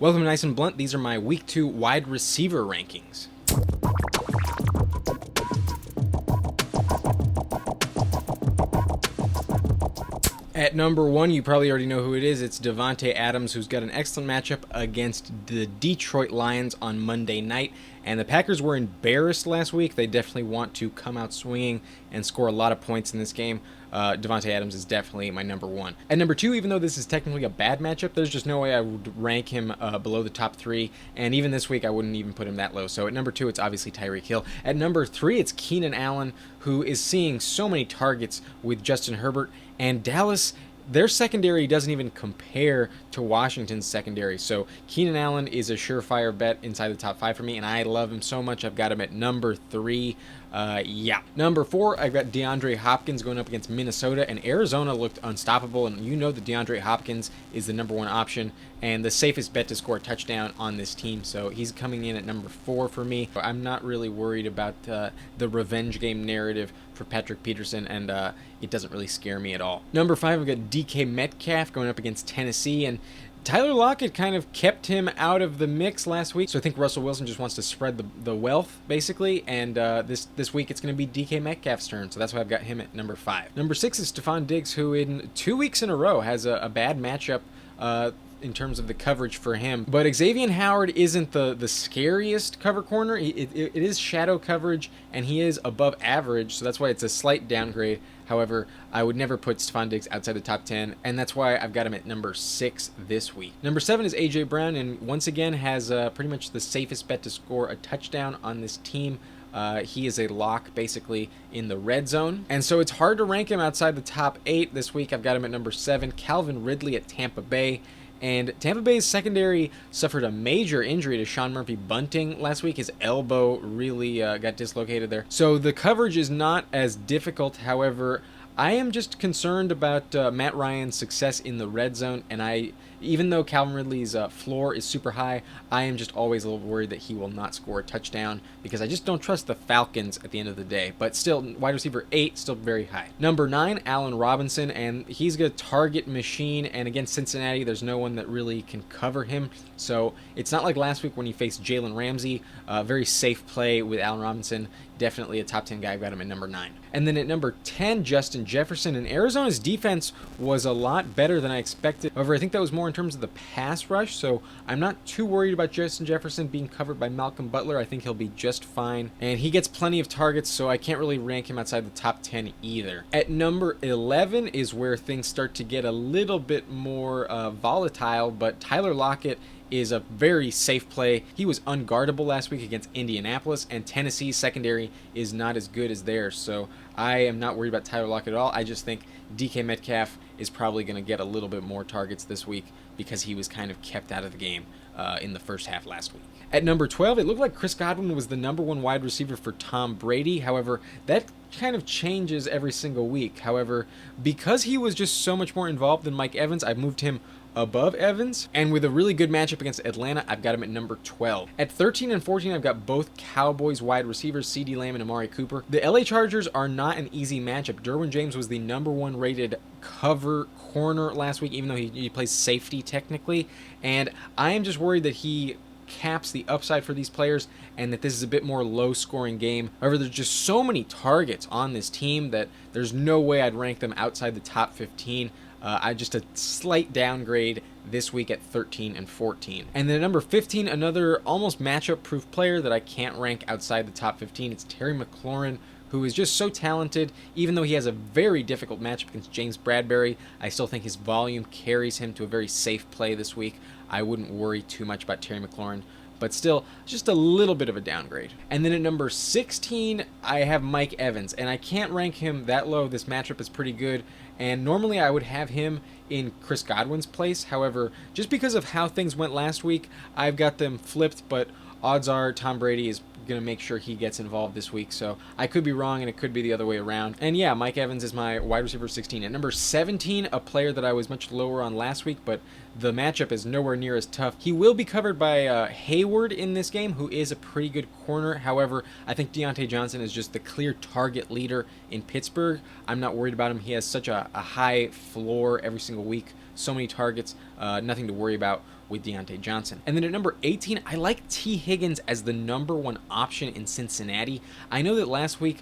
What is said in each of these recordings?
Welcome to Nice and Blunt. These are my Week 2 wide receiver rankings. At number 1, you probably already know who it is. It's Davante Adams, who's got an excellent matchup against the Detroit Lions on Monday night. And the Packers were embarrassed last week. They definitely want to come out swinging and score a lot of points in this game. Davante Adams is definitely my number 1. At number 2, even though this is technically a bad matchup, there's just no way I would rank him below the top 3. And even this week, I wouldn't even put him that low. So at number 2, it's obviously Tyreek Hill. At number 3, it's Keenan Allen, who is seeing so many targets with Justin Herbert. And Dallas, their secondary doesn't even compare to Washington's secondary. So Keenan Allen is a surefire bet inside the top 5 for me, and I love him so much. I've got him at number 3. Number 4, I've got DeAndre Hopkins going up against Minnesota, and Arizona looked unstoppable, and you know that DeAndre Hopkins is the number 1 option and the safest bet to score a touchdown on this team. So he's coming in at number 4 for me. I'm not really worried about the revenge game narrative for Patrick Peterson, and it doesn't really scare me at all. Number 5, I've got DK Metcalf going up against Tennessee, and Tyler Lockett kind of kept him out of the mix last week, so I think Russell Wilson just wants to spread the wealth, basically, and this week it's going to be DK Metcalf's turn, so that's why I've got him at number 5. Number 6 is Stephon Diggs, who in 2 weeks in a row has a bad matchup in terms of the coverage for him. But Xavier Howard isn't the scariest cover corner. It is shadow coverage, and he is above average, so that's why it's a slight downgrade. However, I would never put Stephon Diggs outside the top 10, and that's why I've got him at number 6 this week. Number 7 is A.J. Brown, and once again has pretty much the safest bet to score a touchdown on this team. He is a lock, basically, in the red zone. And so it's hard to rank him outside the top 8 this week. I've got him at number 7. Calvin Ridley at Tampa Bay. And Tampa Bay's secondary suffered a major injury to Sean Murphy-Bunting last week. His elbow really got dislocated there. So the coverage is not as difficult. However, I am just concerned about Matt Ryan's success in the red zone, and even though Calvin Ridley's floor is super high, I am just always a little worried that he will not score a touchdown because I just don't trust the Falcons at the end of the day. But still, wide receiver 8, still very high. Number 9, Allen Robinson, and he's a target machine, and against Cincinnati, there's no one that really can cover him. So it's not like last week when he faced Jalen Ramsey. Very safe play with Allen Robinson. Definitely a top 10 guy. I've got him at number 9. And then at number 10, Justin Jefferson. And Arizona's defense was a lot better than I expected. However, I think that was more in terms of the pass rush. So I'm not too worried about Justin Jefferson being covered by Malcolm Butler. I think he'll be just fine. And he gets plenty of targets, so I can't really rank him outside the top 10 either. At number 11 is where things start to get a little bit more volatile, but Tyler Lockett is a very safe play. He was unguardable last week against Indianapolis, and Tennessee's secondary is not as good as theirs, so I am not worried about Tyler Lockett at all. I just think DK Metcalf is probably going to get a little bit more targets this week because he was kind of kept out of the game in the first half last week. At number 12, it looked like Chris Godwin was the number 1 wide receiver for Tom Brady. However, that kind of changes every single week. However, because he was just so much more involved than Mike Evans, I've moved him above Evans, and with a really good matchup against Atlanta, I've got him at number 12. At 13 and 14, I've got both Cowboys wide receivers, CeeDee Lamb and Amari Cooper. The LA Chargers are not an easy matchup. Derwin James was the number 1 rated cover corner last week, even though he plays safety technically, and I am just worried that he caps the upside for these players and that this is a bit more low scoring game. However, there's just so many targets on this team that there's no way I'd rank them outside the top 15. I just a slight downgrade this week at 13 and 14. And then at number 15, another almost matchup proof player that I can't rank outside the top 15. It's Terry McLaurin, who is just so talented. Even though he has a very difficult matchup against James Bradbury, I still think his volume carries him to a very safe play this week. I wouldn't worry too much about Terry McLaurin, but still just a little bit of a downgrade. And then at number 16, I have Mike Evans, and I can't rank him that low. This matchup is pretty good, and normally I would have him in Chris Godwin's place. However, just because of how things went last week, I've got them flipped, but odds are Tom Brady is going to make sure he gets involved this week, so I could be wrong and it could be the other way around. And yeah, Mike Evans is my wide receiver 16. At number 17, a player that I was much lower on last week, but the matchup is nowhere near as tough. He will be covered by Hayward in this game, who is a pretty good corner. However, I think Deontay Johnson is just the clear target leader in Pittsburgh. I'm not worried about him. He has such a high floor every single week, so many targets, nothing to worry about with Deontay Johnson. And then at number 18, I like T. Higgins as the number one option in Cincinnati. I know that last week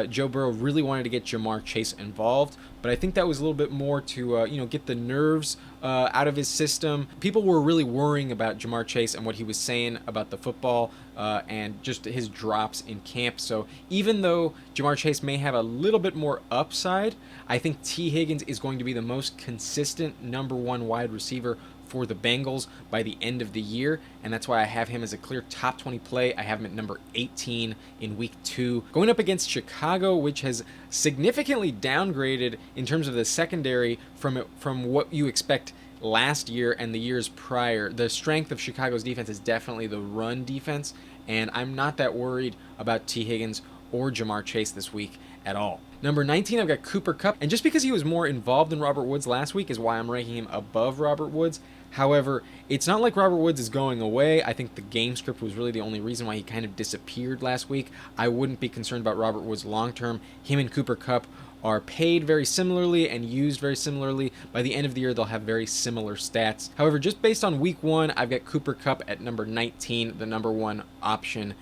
Joe Burrow really wanted to get Ja'Marr Chase involved, but I think that was a little bit more to get the nerves out of his system. People were really worrying about Ja'Marr Chase and what he was saying about the football and just his drops in camp. So even though Ja'Marr Chase may have a little bit more upside, I think T. Higgins is going to be the most consistent number one wide receiver for the Bengals by the end of the year, and that's why I have him as a clear top 20 play. I have him at number 18 in week 2, going up against Chicago, which has significantly downgraded in terms of the secondary from what you expect last year and the years prior. The strength of Chicago's defense is definitely the run defense, and I'm not that worried about T. Higgins or Ja'Marr Chase this week at all. Number 19, I've got Cooper Kupp, and just because he was more involved than Robert Woods last week is why I'm ranking him above Robert Woods. However, it's not like Robert Woods is going away. I think the game script was really the only reason why he kind of disappeared last week. I wouldn't be concerned about Robert Woods long term. Him and Cooper Kupp are paid very similarly and used very similarly. By the end of the year, they'll have very similar stats. However, just based on week 1, I've got Cooper Kupp at number 19, the number 1 option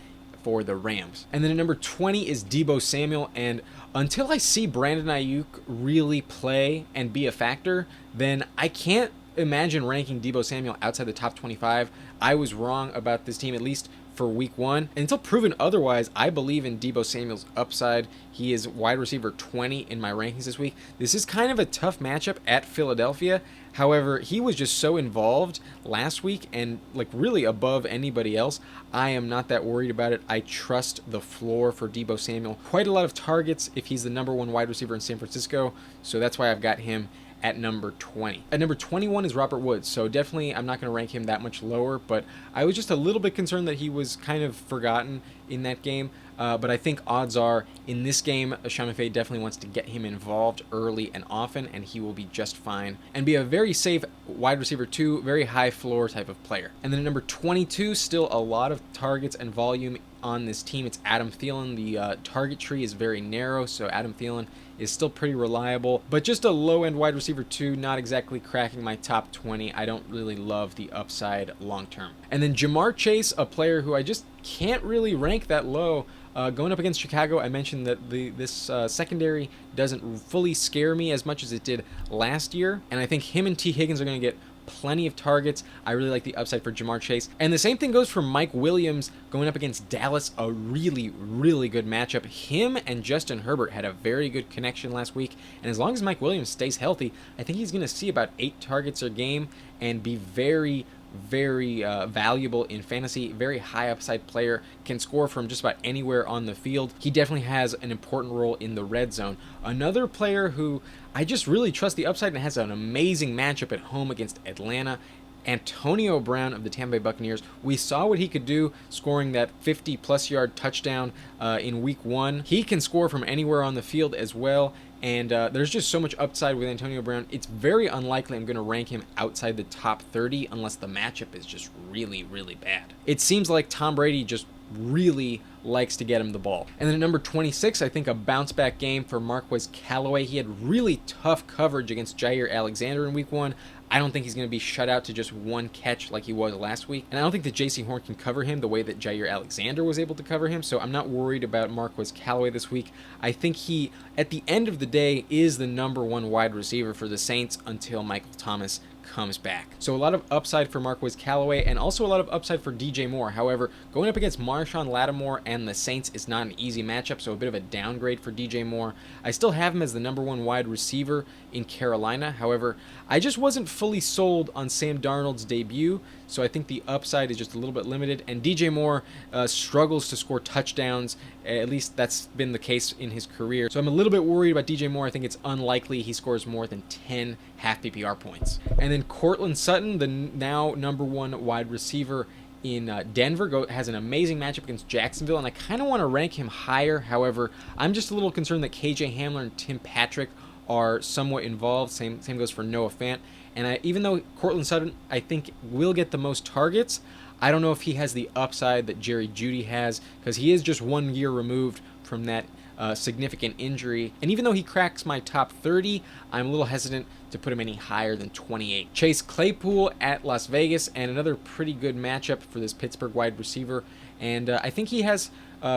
for the Rams. And then at number 20 is Deebo Samuel, and until I see Brandon Ayuk really play and be a factor, then I can't imagine ranking Deebo Samuel outside the top 25. I was wrong about this team, at least for week 1. And until proven otherwise, I believe in Deebo Samuel's upside. He is wide receiver 20 in my rankings this week. This is kind of a tough matchup at Philadelphia. However, he was just so involved last week and really above anybody else. I am not that worried about it. I trust the floor for Deebo Samuel. Quite a lot of targets if he's the number 1 wide receiver in San Francisco. So that's why I've got him at number 20. At number 21 is Robert Woods, so definitely I'm not going to rank him that much lower, but I was just a little bit concerned that he was kind of forgotten in that game. But I think odds are in this game, Sean McVay definitely wants to get him involved early and often, and he will be just fine and be a very safe wide receiver 2, very high floor type of player. And then at number 22, still a lot of targets and volume on this team. It's Adam Thielen. The target tree is very narrow, so Adam Thielen is still pretty reliable, but just a low-end wide receiver 2, not exactly cracking my top 20. I don't really love the upside long-term. And then Ja'Marr Chase, a player who I just can't really rank that low. Going up against Chicago, I mentioned that this secondary doesn't fully scare me as much as it did last year, and I think him and T. Higgins are going to get plenty of targets. I really like the upside for Ja'Marr Chase. And the same thing goes for Mike Williams going up against Dallas, a really, really good matchup. Him and Justin Herbert had a very good connection last week, and as long as Mike Williams stays healthy, I think he's going to see about 8 targets a game and be very valuable in fantasy. Very high upside player, can score from just about anywhere on the field. He definitely has an important role in the red zone. Another player who I just really trust the upside and has an amazing matchup at home against Atlanta, Antonio Brown of the Tampa Bay Buccaneers. We saw what he could do scoring that 50-plus yard touchdown in week 1. He can score from anywhere on the field as well, and there's just so much upside with Antonio Brown. It's very unlikely I'm going to rank him outside the top 30 unless the matchup is just really, really bad. It seems like Tom Brady just really likes to get him the ball. And then at number 26, I think a bounce back game for Marquez Callaway. He had really tough coverage against Jair Alexander in week 1. I don't think he's going to be shut out to just one catch like he was last week. And I don't think that J.C. Horn can cover him the way that Jair Alexander was able to cover him. So I'm not worried about Marquez Callaway this week. I think he, at the end of the day, is the number 1 wide receiver for the Saints until Michael Thomas comes back. So a lot of upside for Marquez Callaway and also a lot of upside for DJ Moore. However, going up against Marshawn Lattimore and the Saints is not an easy matchup, so a bit of a downgrade for DJ Moore. I still have him as the number 1 wide receiver in Carolina. However, I just wasn't fully sold on Sam Darnold's debut, so I think the upside is just a little bit limited. And DJ Moore struggles to score touchdowns. At least that's been the case in his career. So I'm a little bit worried about DJ Moore. I think it's unlikely he scores more than 10 half PPR points. And then Courtland Sutton, the now number 1 wide receiver in Denver, has an amazing matchup against Jacksonville, and I kind of want to rank him higher. However, I'm just a little concerned that KJ Hamler and Tim Patrick are somewhat involved. Same goes for Noah Fant. And even though Courtland Sutton, I think, will get the most targets, I don't know if he has the upside that Jerry Jeudy has, because he is just 1 year removed from that significant injury. And even though he cracks my top 30, I'm a little hesitant to put him any higher than 28. Chase Claypool at Las Vegas, and another pretty good matchup for this Pittsburgh wide receiver. And I think he has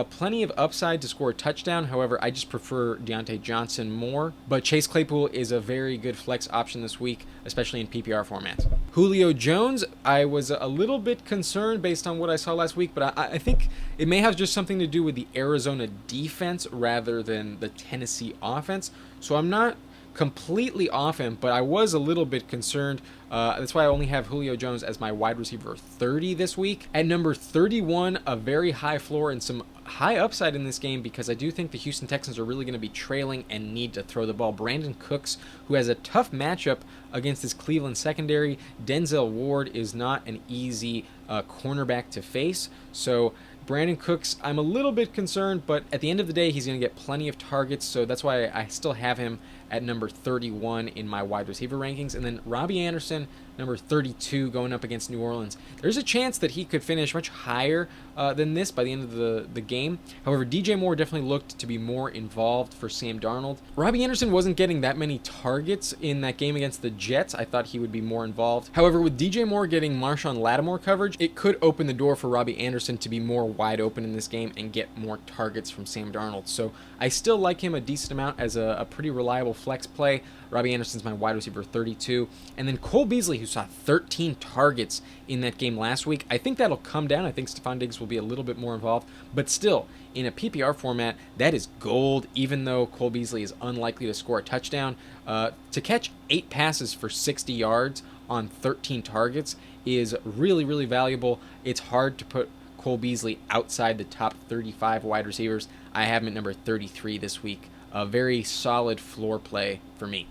plenty of upside to score a touchdown. However, I just prefer Deontay Johnson more. But Chase Claypool is a very good flex option this week, especially in PPR formats. Julio Jones, I was a little bit concerned based on what I saw last week, but I think it may have just something to do with the Arizona defense rather than the Tennessee offense. So I'm not completely off him, but I was a little bit concerned. That's why I only have Julio Jones as my wide receiver 30 this week. At number 31, a very high floor and some high upside in this game because I do think the Houston Texans are really going to be trailing and need to throw the ball. Brandon Cooks, who has a tough matchup against his Cleveland secondary. Denzel Ward is not an easy cornerback to face, so Brandon Cooks, I'm a little bit concerned, but at the end of the day, he's going to get plenty of targets, so that's why I still have him at number 31 in my wide receiver rankings. And then Robbie Anderson, number 32, going up against New Orleans. There's a chance that he could finish much higher than this by the end of the game. However, DJ Moore definitely looked to be more involved for Sam Darnold. Robbie Anderson wasn't getting that many targets in that game against the Jets. I thought he would be more involved. However, with DJ Moore getting Marshawn Lattimore coverage, it could open the door for Robbie Anderson to be more wide open in this game and get more targets from Sam Darnold. So I still like him a decent amount as a pretty reliable flex play. Robbie Anderson's my wide receiver 32. And then Cole Beasley, who saw 13 targets in that game last week. I think that'll come down. I think Stephon Diggs will be a little bit more involved. But still, in a PPR format, that is gold, even though Cole Beasley is unlikely to score a touchdown. To catch 8 passes for 60 yards on 13 targets is really, really valuable. It's hard to put Cole Beasley outside the top 35 wide receivers. I have him at number 33 this week. A very solid floor play for me.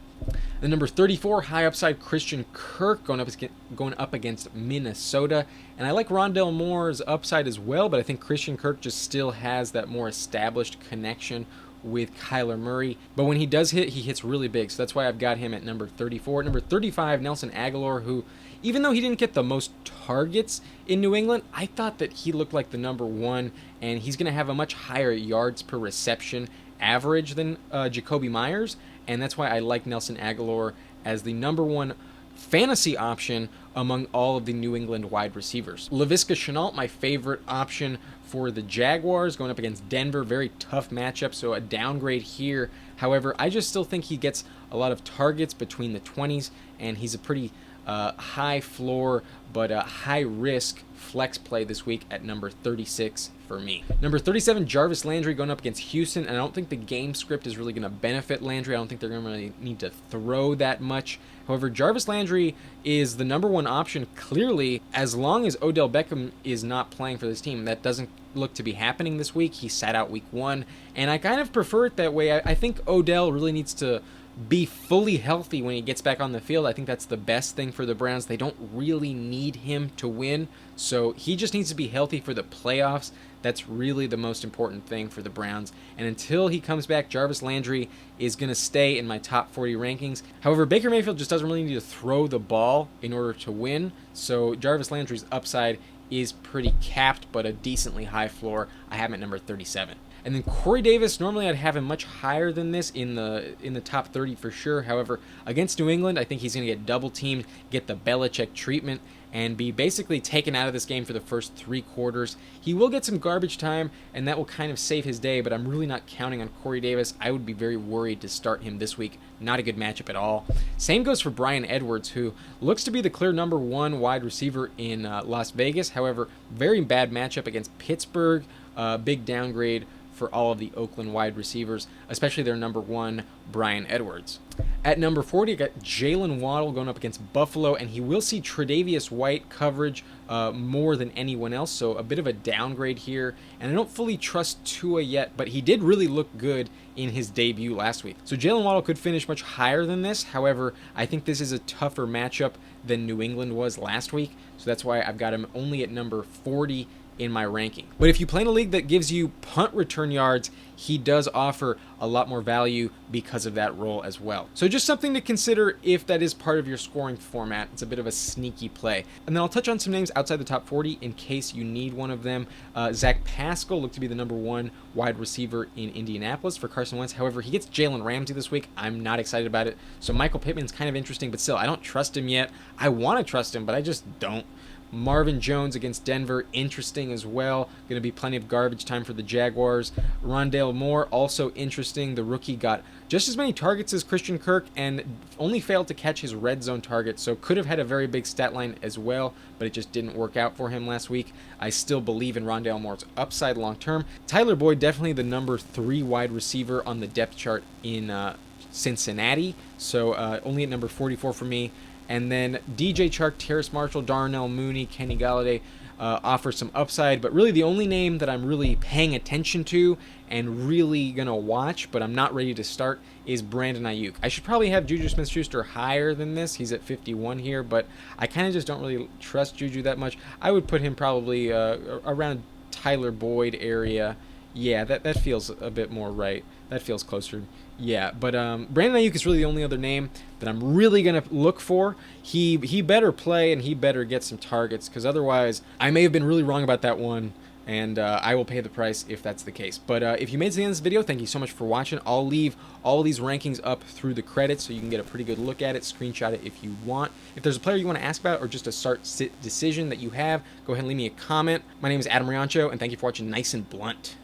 The number 34, high upside Christian Kirk going up against Minnesota. And I like Rondale Moore's upside as well, but I think Christian Kirk just still has that more established connection with Kyler Murray. But when he does hit, he hits really big. So that's why I've got him at number 34. Number 35, Nelson Agholor, who, even though he didn't get the most targets in New England, I thought that he looked like the number one, and he's going to have a much higher yards per reception average than Jacoby Myers, and that's why I like Nelson Agholor as the number one fantasy option among all of the New England wide receivers. Laviska Shenault, my favorite option for the Jaguars, going up against Denver. Very tough matchup, so a downgrade here. However, I just still think he gets a lot of targets between the 20s, and he's a pretty high floor but a high risk flex play this week at number 36 for me. Number 37, Jarvis Landry going up against Houston, and I don't think the game script is really going to benefit Landry. I don't think they're going to really need to throw that much. However, Jarvis Landry is the number one option clearly as long as Odell Beckham is not playing for this team. That doesn't look to be happening this week. He sat out week 1, and I kind of prefer it that way. I think Odell really needs to be fully healthy when he gets back on the field. I think that's the best thing for the Browns. They don't really need him to win, so he just needs to be healthy for the playoffs. That's really the most important thing for the Browns. And until he comes back, Jarvis Landry is going to stay in my top 40 rankings. However, Baker Mayfield just doesn't really need to throw the ball in order to win, so Jarvis Landry's upside is pretty capped, but a decently high floor. I have him at number 37. And then Corey Davis, normally I'd have him much higher than this in the top 30 for sure. However, against New England, I think he's going to get double teamed, get the Belichick treatment, and be basically taken out of this game for the first 3 quarters. He will get some garbage time, and that will kind of save his day, but I'm really not counting on Corey Davis. I would be very worried to start him this week. Not a good matchup at all. Same goes for Bryan Edwards, who looks to be the clear number 1 wide receiver in Las Vegas. However, very bad matchup against Pittsburgh. Big downgrade for all of the Oakland wide receivers, especially their number 1, Bryan Edwards. At number 40, I got Jalen Waddle going up against Buffalo, and he will see Tre'Davious White coverage more than anyone else, so a bit of a downgrade here. And I don't fully trust Tua yet, but he did really look good in his debut last week. So Jalen Waddle could finish much higher than this. However, I think this is a tougher matchup than New England was last week, so that's why I've got him only at number 40 in my ranking. But if you play in a league that gives you punt return yards, he does offer a lot more value because of that role as well. So just something to consider if that is part of your scoring format. It's a bit of a sneaky play. And then I'll touch on some names outside the top 40 in case you need one of them. Zach Pascal looked to be the number 1 wide receiver in Indianapolis for Carson Wentz. However, he gets Jalen Ramsey this week. I'm not excited about it. So Michael Pittman's kind of interesting, but still, I don't trust him yet. I want to trust him, but I just don't. Marvin Jones against Denver, interesting as well. Going to be plenty of garbage time for the Jaguars. Rondale Moore, also interesting. The rookie got just as many targets as Christian Kirk and only failed to catch his red zone target, so could have had a very big stat line as well, but it just didn't work out for him last week. I still believe in Rondale Moore's upside long term. Tyler Boyd, definitely the number 3 wide receiver on the depth chart in Cincinnati, so only at number 44 for me. And then DJ Chark, Terrace Marshall, Darnell Mooney, Kenny Galladay offer some upside, but really the only name that I'm really paying attention to and really going to watch, but I'm not ready to start, is Brandon Ayuk. I should probably have Juju Smith-Schuster higher than this. He's at 51 here, but I kind of just don't really trust Juju that much. I would put him probably around Tyler Boyd area. Yeah, that feels a bit more right. That feels closer. Yeah, but Brandon Ayuk is really the only other name that I'm really going to look for. He better play and he better get some targets, because otherwise I may have been really wrong about that one, and I will pay the price if that's the case. But if you made it to the end of this video, thank you so much for watching. I'll leave all these rankings up through the credits so you can get a pretty good look at it, screenshot it if you want. If there's a player you want to ask about or just a start-sit decision that you have, go ahead and leave me a comment. My name is Adam Riancho, and thank you for watching Nice and Blunt.